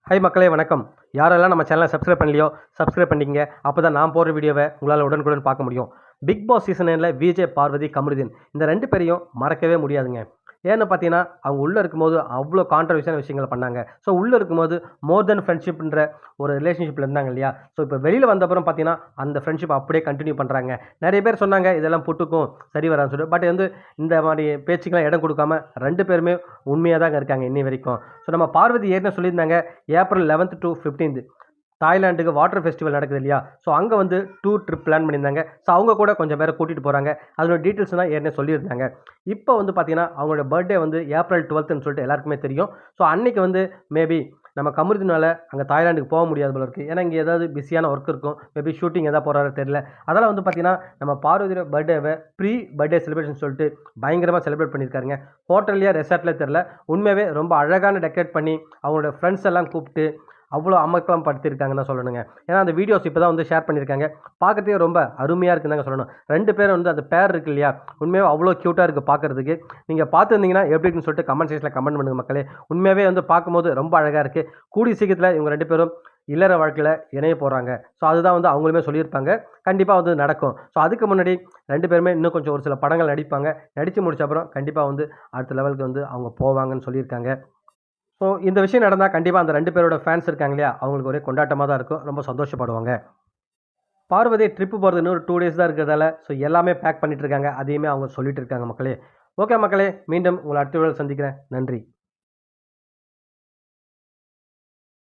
High மக்களே வணக்கம். யாரெல்லாம் நம்ம சேனலை சப்ஸ்கிரைப் பண்ணலையோ சப்ஸ்கிரைப் பண்ணிக்கங்க. அப்போ தான் நான் போடுற வீடியோவை உங்களால் உடனுக்குடன் பார்க்க முடியும். பிக் பாஸ் சீசன் 9ல விஜய், பார்வதி, கமருதீன் இந்த 2 பேரையும் மறக்கவே முடியாதுங்க. ஏன்னு பார்த்தீங்கன்னா, அவங்க உள்ளே இருக்கும்போது அவ்வளோ கான்ட்ரவர்ஷியான விஷயங்கள் பண்ணாங்க. ஸோ உள்ளே இருக்கும்போது மோர் தென் ஃப்ரெண்ட்ஷிப்ன்ற ஒரு ரிலேஷன்ஷிப்பில் இருந்தாங்க இல்லையா? ஸோ இப்போ வெளியில் வந்தப்புறம் பார்த்தீங்கன்னா, அந்த ஃப்ரெண்ட்ஷிப் அப்படியே கண்டினியூ பண்ணுறாங்க. நிறைய பேர் சொன்னாங்க இதெல்லாம் புட்டுக்கும் சரி வரான்னு சொல்லிட்டு. பட் இந்த மாதிரி பேச்சுக்கெல்லாம் இடம் கொடுக்காம 2 பேருமே உண்மையாக தாங்க இருக்காங்க இன்னி வரைக்கும். ஸோ நம்ம பார்வதி ஏற்கனவே சொல்லியிருந்தாங்க, ஏப்ரல் 11th to 15th தாய்லாந்துக்கு வாட்டர் ஃபெஸ்டிவல் நடக்குது இல்லையா? ஸோ அங்கே வந்து டூர் ட்ரிப் பிளான் பண்ணியிருந்தாங்க. ஸோ அவங்க கூட கொஞ்சம் பேரை கூட்டிகிட்டு போகிறாங்க. அதோட டீட்டெயில்ஸ் தான் ஏற்கனவே சொல்லியிருந்தாங்க. இப்போ வந்து பார்த்தீங்கன்னா, அவங்களோட பர்த்டே வந்து ஏப்ரல் 12ன்னு சொல்லிட்டு எல்லாருக்குமே தெரியும். ஸோ அன்னைக்கு வந்து மேபி நம்ம கமருதீனால அங்கே தாய்லாந்துக்கு போக முடியாது போல இருக்குது. ஏன்னா இங்கே ஏதாவது பிஸியான ஒர்க் இருக்கும். மேபி ஷூட்டிங் எதாவது போகிறாரு தெரியல. அதனால் வந்து பார்த்தீங்கன்னா, நம்ம பார்வதியோட பர்த்டேவை பர்த்டே செலிப்ரேஷன் சொல்லிட்டு பயங்கரமாக செலிப்ரேட் பண்ணியிருக்காருங்க. ஹோட்டல்லையா ரெசார்ட்லேயே தெரில. உண்மையாகவே ரொம்ப அழகான டெக்கரேட் பண்ணி அவங்களோட ஃப்ரெண்ட்ஸ் எல்லாம் கூப்பிட்டு அவ்வளோ அமர்க்களம் படுத்தியிருக்காங்கன்னு தான் சொல்லணுங்க. ஏன்னா அந்த வீடியோஸ் இப்போ தான் வந்து ஷேர் பண்ணியிருக்காங்க. பார்க்கறதுக்கே ரொம்ப அருமையாக இருக்குன்னு தாங்க சொல்லணும். 2 பேரும் வந்து அந்த பேர் இருக்கு இல்லையா? உண்மையாகவே அவ்வளோ க்யூட்டாக இருக்குது பார்க்குறதுக்கு. நீங்கள் பார்த்துருந்தீங்கன்னா எப்படி இருக்குன்னு சொல்லிட்டு கமெண்ட் செக்ஷனில் கமெண்ட் பண்ணுங்க மக்களே. உண்மையாகவே வந்து பார்க்கும்போது ரொம்ப அழகாக இருக்குது. கூடிய சீக்கிரத்தில் இவங்க 2 பேரும் இல்லற வாழ்க்கையில் இணைய போகிறாங்க. ஸோ அதுதான் வந்து அவங்களுமே சொல்லியிருப்பாங்க. கண்டிப்பாக வந்து நடக்கும். ஸோ அதுக்கு முன்னாடி 2 பேருமே இன்னும் கொஞ்சம் ஒரு சில படங்கள் நடிப்பாங்க. நடித்து முடிச்ச அப்புறம் கண்டிப்பாக வந்து அடுத்த லெவலுக்கு வந்து அவங்க போவாங்கன்னு சொல்லியிருக்காங்க. ஸோ இந்த விஷயம் நடந்தா கண்டிப்பா அந்த 2 பேரோட ஃபேன்ஸ் இருக்காங்க இல்லையா? அவங்களுக்கு ஒரே கொண்டாட்டமா தான் இருக்கும். ரொம்ப சந்தோஷப்படுவாங்க. பார்வதி ட்ரிப் போறது இன்னும் ஒரு 2 டேஸ் தான் இருக்கிறதால, ஸோ எல்லாமே பேக் பண்ணிட்டு இருக்காங்க. அதையுமே அவங்க சொல்லிட்டு இருக்காங்க மக்களே. ஓகே மக்களே, மீண்டும் உங்கள அடுத்த வீடியோல சந்திக்கிறேன். நன்றி.